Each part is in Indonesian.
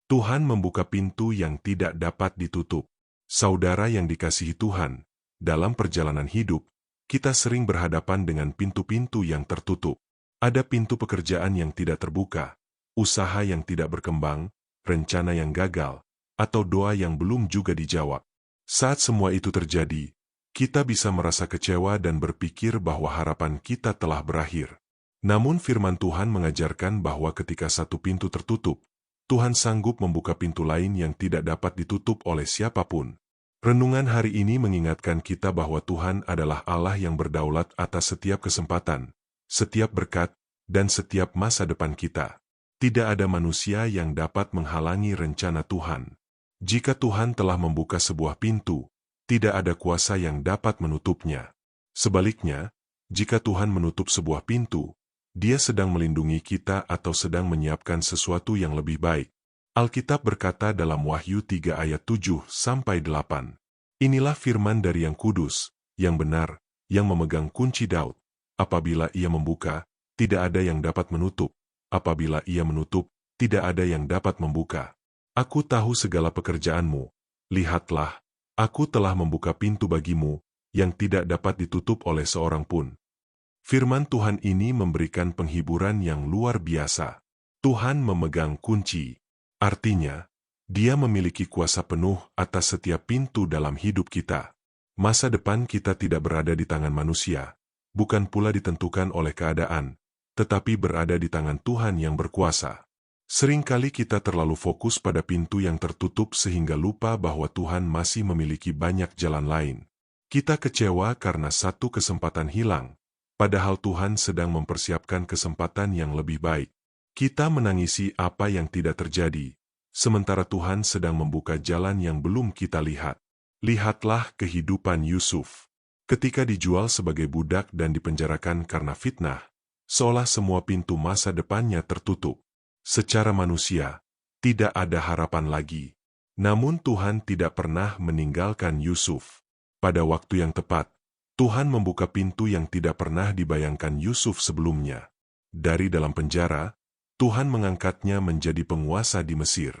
Tuhan membuka pintu yang tidak dapat ditutup. Saudara yang dikasihi Tuhan, dalam perjalanan hidup, kita sering berhadapan dengan pintu-pintu yang tertutup. Ada pintu pekerjaan yang tidak terbuka, usaha yang tidak berkembang, rencana yang gagal, atau doa yang belum juga dijawab. Saat semua itu terjadi, kita bisa merasa kecewa dan berpikir bahwa harapan kita telah berakhir. Namun firman Tuhan mengajarkan bahwa ketika satu pintu tertutup, Tuhan sanggup membuka pintu lain yang tidak dapat ditutup oleh siapapun. Renungan hari ini mengingatkan kita bahwa Tuhan adalah Allah yang berdaulat atas setiap kesempatan, setiap berkat, dan setiap masa depan kita. Tidak ada manusia yang dapat menghalangi rencana Tuhan. Jika Tuhan telah membuka sebuah pintu, tidak ada kuasa yang dapat menutupnya. Sebaliknya, jika Tuhan menutup sebuah pintu, Dia sedang melindungi kita atau sedang menyiapkan sesuatu yang lebih baik. Alkitab berkata dalam Wahyu 3 ayat 7-8. Inilah firman dari Yang Kudus, yang benar, yang memegang kunci Daud. Apabila Ia membuka, tidak ada yang dapat menutup. Apabila Ia menutup, tidak ada yang dapat membuka. Aku tahu segala pekerjaanmu. Lihatlah, aku telah membuka pintu bagimu, yang tidak dapat ditutup oleh seorang pun. Firman Tuhan ini memberikan penghiburan yang luar biasa. Tuhan memegang kunci. Artinya, Dia memiliki kuasa penuh atas setiap pintu dalam hidup kita. Masa depan kita tidak berada di tangan manusia, bukan pula ditentukan oleh keadaan, tetapi berada di tangan Tuhan yang berkuasa. Seringkali kita terlalu fokus pada pintu yang tertutup sehingga lupa bahwa Tuhan masih memiliki banyak jalan lain. Kita kecewa karena satu kesempatan hilang, padahal Tuhan sedang mempersiapkan kesempatan yang lebih baik. Kita menangisi apa yang tidak terjadi, sementara Tuhan sedang membuka jalan yang belum kita lihat. Lihatlah kehidupan Yusuf. Ketika dijual sebagai budak dan dipenjarakan karena fitnah, seolah semua pintu masa depannya tertutup. Secara manusia, tidak ada harapan lagi. Namun Tuhan tidak pernah meninggalkan Yusuf. Pada waktu yang tepat, Tuhan membuka pintu yang tidak pernah dibayangkan Yusuf sebelumnya. Dari dalam penjara, Tuhan mengangkatnya menjadi penguasa di Mesir.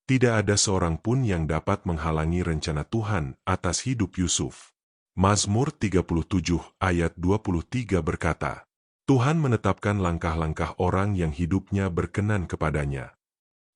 Tidak ada seorang pun yang dapat menghalangi rencana Tuhan atas hidup Yusuf. Mazmur 37 ayat 23 berkata, Tuhan menetapkan langkah-langkah orang yang hidupnya berkenan kepadanya.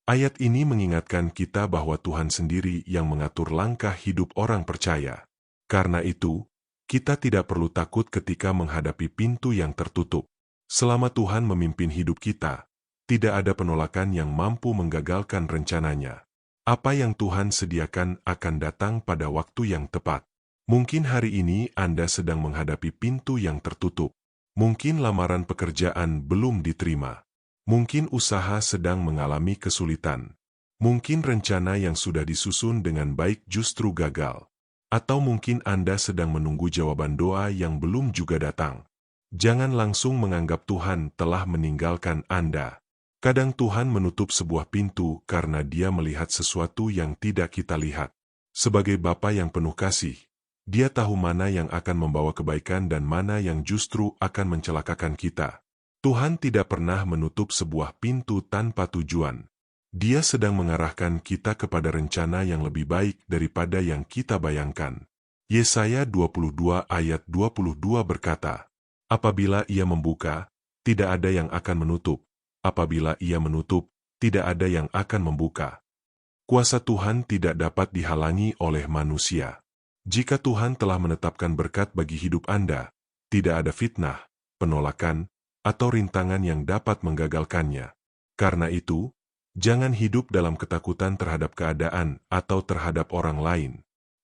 Ayat ini mengingatkan kita bahwa Tuhan sendiri yang mengatur langkah hidup orang percaya. Karena itu, kita tidak perlu takut ketika menghadapi pintu yang tertutup. Selama Tuhan memimpin hidup kita, tidak ada penolakan yang mampu menggagalkan rencananya. Apa yang Tuhan sediakan akan datang pada waktu yang tepat. Mungkin hari ini Anda sedang menghadapi pintu yang tertutup. Mungkin lamaran pekerjaan belum diterima. Mungkin usaha sedang mengalami kesulitan. Mungkin rencana yang sudah disusun dengan baik justru gagal. Atau mungkin Anda sedang menunggu jawaban doa yang belum juga datang. Jangan langsung menganggap Tuhan telah meninggalkan Anda. Kadang Tuhan menutup sebuah pintu karena Dia melihat sesuatu yang tidak kita lihat. Sebagai Bapa yang penuh kasih, Dia tahu mana yang akan membawa kebaikan dan mana yang justru akan mencelakakan kita. Tuhan tidak pernah menutup sebuah pintu tanpa tujuan. Dia sedang mengarahkan kita kepada rencana yang lebih baik daripada yang kita bayangkan. Yesaya 22 ayat 22 berkata, Apabila Ia membuka, tidak ada yang akan menutup. Apabila Ia menutup, tidak ada yang akan membuka. Kuasa Tuhan tidak dapat dihalangi oleh manusia. Jika Tuhan telah menetapkan berkat bagi hidup Anda, tidak ada fitnah, penolakan, atau rintangan yang dapat menggagalkannya. Karena itu, jangan hidup dalam ketakutan terhadap keadaan atau terhadap orang lain.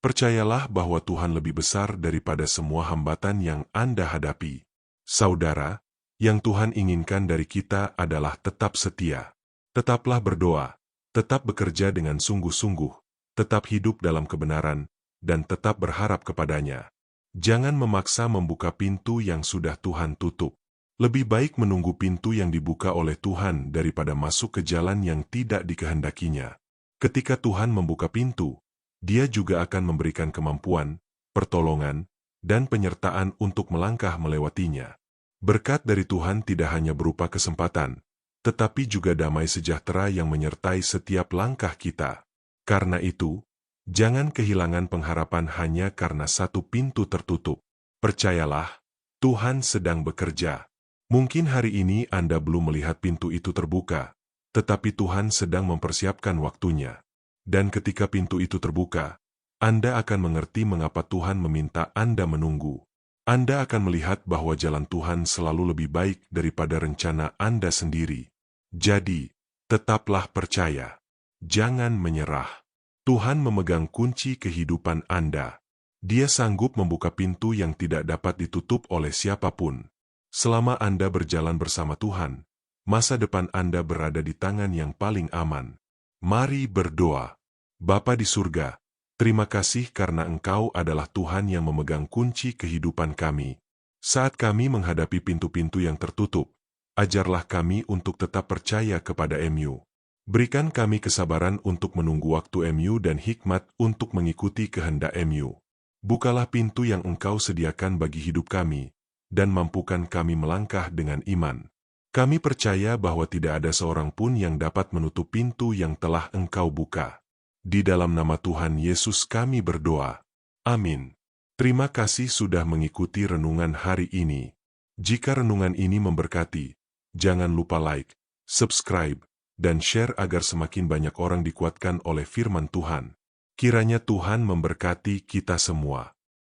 Percayalah bahwa Tuhan lebih besar daripada semua hambatan yang Anda hadapi. Saudara, yang Tuhan inginkan dari kita adalah tetap setia. Tetaplah berdoa, tetap bekerja dengan sungguh-sungguh, tetap hidup dalam kebenaran, dan tetap berharap kepadanya. Jangan memaksa membuka pintu yang sudah Tuhan tutup. Lebih baik menunggu pintu yang dibuka oleh Tuhan daripada masuk ke jalan yang tidak dikehendakinya. Ketika Tuhan membuka pintu, Dia juga akan memberikan kemampuan, pertolongan, dan penyertaan untuk melangkah melewatinya. Berkat dari Tuhan tidak hanya berupa kesempatan, tetapi juga damai sejahtera yang menyertai setiap langkah kita. Karena itu, jangan kehilangan pengharapan hanya karena satu pintu tertutup. Percayalah, Tuhan sedang bekerja. Mungkin hari ini Anda belum melihat pintu itu terbuka, tetapi Tuhan sedang mempersiapkan waktunya. Dan ketika pintu itu terbuka, Anda akan mengerti mengapa Tuhan meminta Anda menunggu. Anda akan melihat bahwa jalan Tuhan selalu lebih baik daripada rencana Anda sendiri. Jadi, tetaplah percaya. Jangan menyerah. Tuhan memegang kunci kehidupan Anda. Dia sanggup membuka pintu yang tidak dapat ditutup oleh siapapun. Selama Anda berjalan bersama Tuhan, masa depan Anda berada di tangan yang paling aman. Mari berdoa. Bapa di surga, terima kasih karena Engkau adalah Tuhan yang memegang kunci kehidupan kami. Saat kami menghadapi pintu-pintu yang tertutup, ajarlah kami untuk tetap percaya kepada MU. Berikan kami kesabaran untuk menunggu waktu MU dan hikmat untuk mengikuti kehendak MU. Bukalah pintu yang Engkau sediakan bagi hidup kami, dan mampukan kami melangkah dengan iman. Kami percaya bahwa tidak ada seorang pun yang dapat menutup pintu yang telah Engkau buka. Di dalam nama Tuhan Yesus kami berdoa. Amin. Terima kasih sudah mengikuti renungan hari ini. Jika renungan ini memberkati, jangan lupa like, subscribe, dan share agar semakin banyak orang dikuatkan oleh firman Tuhan. Kiranya Tuhan memberkati kita semua.